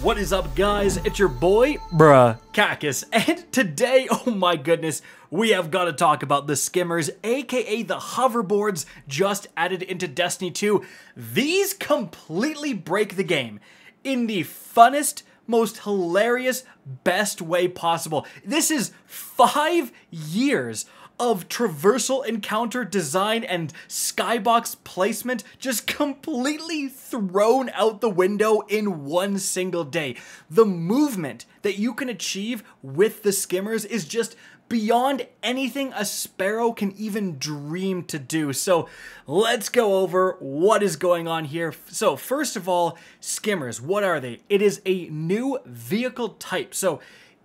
What is up, guys? It's your boy, Cactus, and today, oh my goodness, we have got to talk about the Skimmers, aka the hoverboards just added into Destiny 2. These completely break the game in the funnest, most hilarious, best way possible. This is 5 years of Traversal Encounter design and skybox placement just completely thrown out the window in one single day. The movement that you can achieve with the Skimmers is just beyond anything a sparrow can even dream to do. So let's go over what is going on here. So first of all, Skimmers, what are they? It is a new vehicle type. So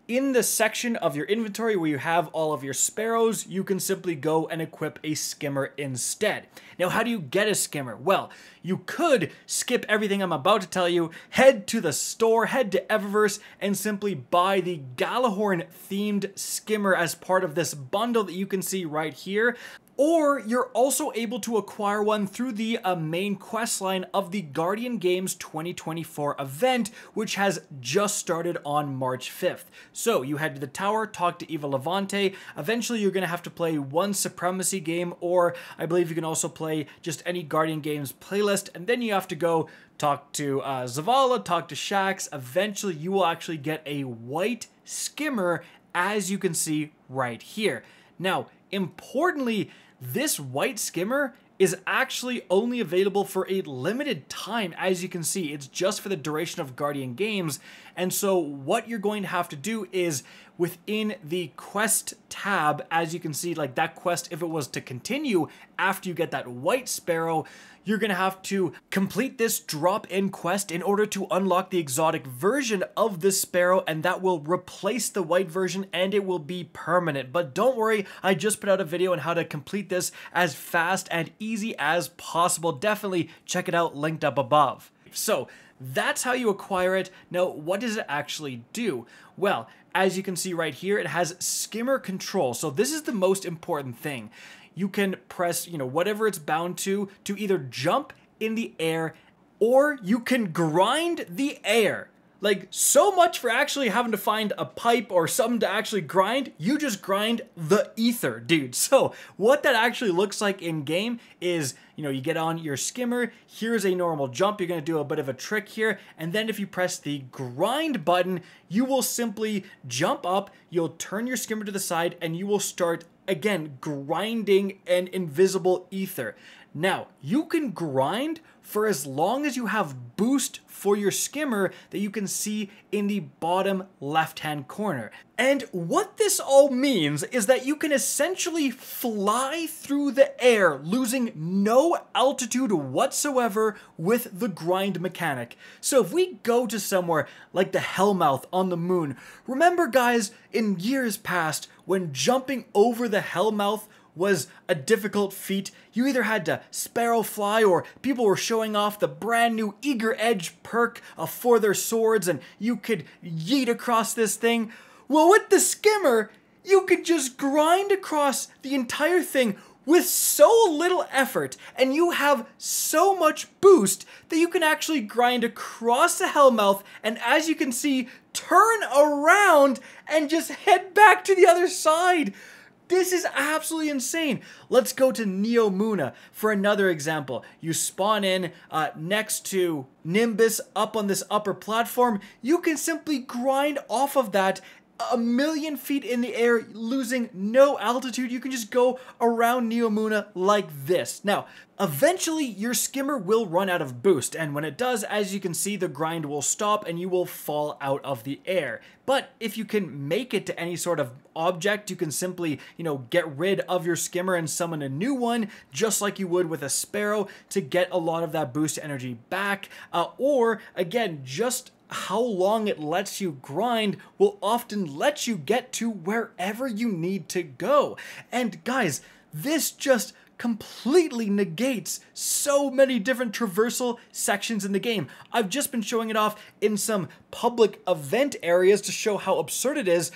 in the section of your inventory where you have all of your sparrows, you can simply go and equip a skimmer instead. Now, how do you get a skimmer? Well, you could skip everything I'm about to tell you, head to the store, head to Eververse, and simply buy the Galahorn themed skimmer as part of this bundle that you can see right here. Or you're also able to acquire one through the main questline of the Guardian Games 2024 event, which has just started on March 5th. So you head to the tower, talk to Eva Levante. Eventually you're going to have to play one Supremacy game, or I believe you can also play just any Guardian Games playlist, and then you have to go talk to Zavala, talk to Shax. Eventually you will actually get a white skimmer, as you can see right here. Now, importantly, this white skimmer is actually only available for a limited time. As you can see, it's just for the duration of Guardian Games. And so what you're going to have to do is within the quest tab, as you can see, like that quest, if it was to continue after you get that white sparrow, you're going to have to complete this drop-in quest in order to unlock the exotic version of this sparrow, and that will replace the white version and it will be permanent. But don't worry, I just put out a video on how to complete this as fast and easy as possible. Definitely check it out, linked up above. So that's how you acquire it. Now, what does it actually do? Well, as you can see right here, it has skimmer control. So this is the most important thing. You can press, whatever it's bound to either jump in the air, or you can grind the air. Like, so much for actually having to find a pipe or something to actually grind. You just grind the ether, dude. So what that actually looks like in game is, you get on your skimmer. Here's a normal jump. You're going to do a bit of a trick here. And then if you press the grind button, you will simply jump up. You'll turn your skimmer to the side and you will start, again, grinding an invisible ether. Now, you can grind for as long as you have boost for your skimmer that you can see in the bottom left-hand corner. And what this all means is that you can essentially fly through the air, losing no altitude whatsoever with the grind mechanic. So if we go to somewhere like the Hellmouth on the moon, remember guys, in years past, when jumping over the Hellmouth was a difficult feat, you either had to sparrow fly or people were showing off the brand new Eager Edge perk for their swords and you could yeet across this thing. Well, with the skimmer, you could just grind across the entire thing with so little effort, and you have so much boost that you can actually grind across the Hellmouth and, as you can see, turn around and just head back to the other side. This is absolutely insane. Let's go to Neomuna for another example. You spawn in next to Nimbus up on this upper platform. You can simply grind off of that 1,000,000 feet in the air, losing no altitude. You can just go around Neomuna like this. Now, eventually your skimmer will run out of boost, and when it does, as you can see, the grind will stop and you will fall out of the air. But if you can make it to any sort of object, you can simply, get rid of your skimmer and summon a new one, just like you would with a sparrow, to get a lot of that boost energy back. Or, again, just how long it lets you grind will often let you get to wherever you need to go. And guys, this just completely negates so many different traversal sections in the game. I've just been showing it off in some public event areas to show how absurd it is,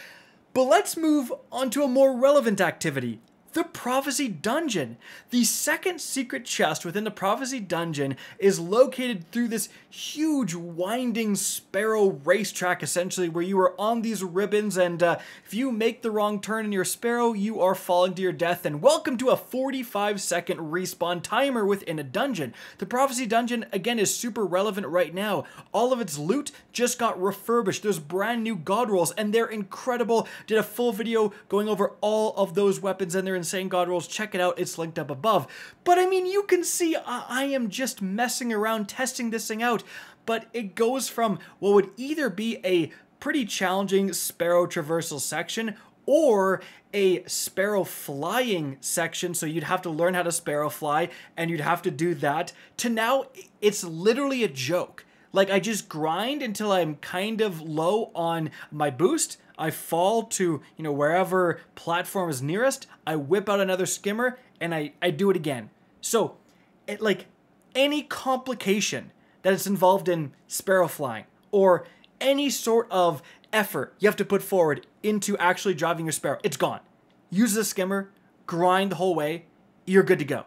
but let's move on to a more relevant activity. the Prophecy Dungeon. The second secret chest within the Prophecy Dungeon is located through this huge winding sparrow racetrack, essentially, where you are on these ribbons, and if you make the wrong turn in your sparrow, you are falling to your death. And welcome to a 45-second respawn timer within a dungeon. The Prophecy Dungeon, again, is super relevant right now. All of its loot just got refurbished. There's brand new god rolls, and they're incredible. Did a full video going over all of those weapons and their insane god rolls. Check it out, it's linked up above. But I mean, you can see I am just messing around, testing this thing out, but it goes from what would either be a pretty challenging sparrow traversal section or a sparrow flying section, so you'd have to learn how to sparrow fly and you'd have to do that, to now it's literally a joke. Like, I just grind until I'm kind of low on my boost. I fall to, you know, wherever platform is nearest. I whip out another skimmer and I do it again. So, like, any complication that is involved in sparrow flying or any sort of effort you have to put forward into actually driving your sparrow, it's gone. Use the skimmer, grind the whole way, you're good to go.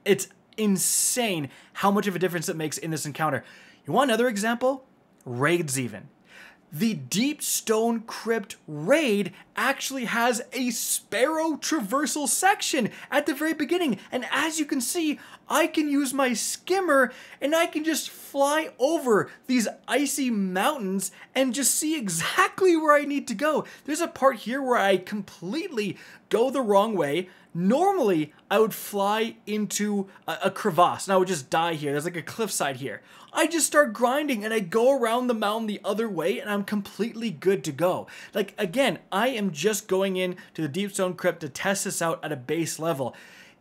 It's insane how much of a difference it makes in this encounter. You want another example? Raids even. The Deep Stone Crypt raid actually has a sparrow traversal section at the very beginning. And as you can see, I can use my skimmer and I can just fly over these icy mountains and just see exactly where I need to go. There's a part here where I completely go the wrong way. Normally, I would fly into a crevasse and I would just die here. There's like a cliffside here. I just start grinding and I go around the mountain the other way and I'm completely good to go. Like, again, I am just going in to the Deep Stone Crypt to test this out at a base level.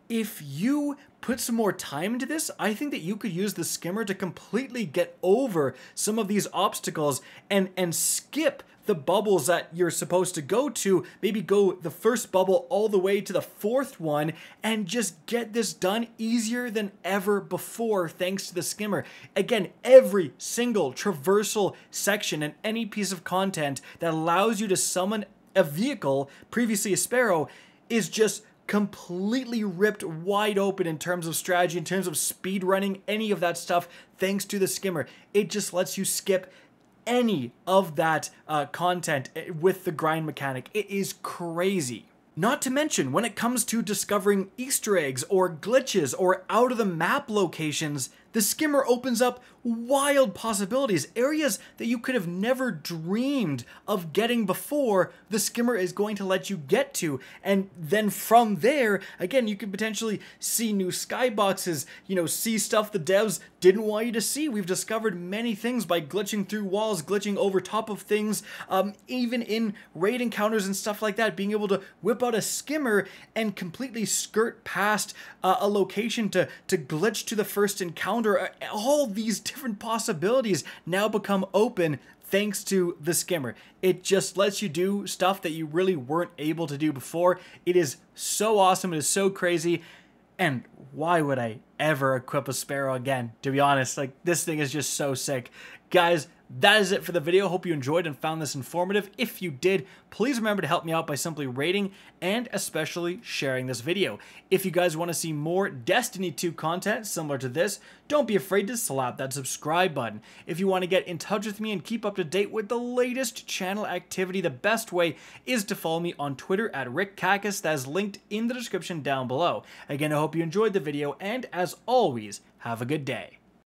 If you put some more time into this, I think that you could use the skimmer to completely get over some of these obstacles and skip the bubbles that you're supposed to go to, maybe go the first bubble all the way to the fourth one and just get this done easier than ever before thanks to the skimmer. Again, every single traversal section and any piece of content that allows you to summon a vehicle, previously a sparrow, is just completely ripped wide open in terms of strategy, in terms of speed running, any of that stuff, thanks to the skimmer. It just lets you skip any of that content with the grind mechanic. It is crazy. Not to mention, when it comes to discovering Easter eggs or glitches or out of the map locations, the skimmer opens up wild possibilities, areas that you could have never dreamed of getting before. The skimmer is going to let you get to, and then from there, again, you can potentially see new skyboxes, you know, see stuff the devs didn't want you to see. We've discovered many things by glitching through walls, glitching over top of things, even in raid encounters and stuff like that, being able to whip out a skimmer and completely skirt past a location to glitch to the first encounter. All these different possibilities now become open thanks to the skimmer. It just lets you do stuff that you really weren't able to do before. It is so awesome. It is so crazy. And why would I ever equip a sparrow again? To be honest, like, this thing is just so sick. Guys, that is it for the video. Hope you enjoyed and found this informative. If you did, please remember to help me out by simply rating and especially sharing this video. If you guys want to see more Destiny 2 content similar to this, don't be afraid to slap that subscribe button. If you want to get in touch with me and keep up to date with the latest channel activity, the best way is to follow me on Twitter at RickCacus. That is linked in the description down below. Again, I hope you enjoyed the video, and as always, have a good day.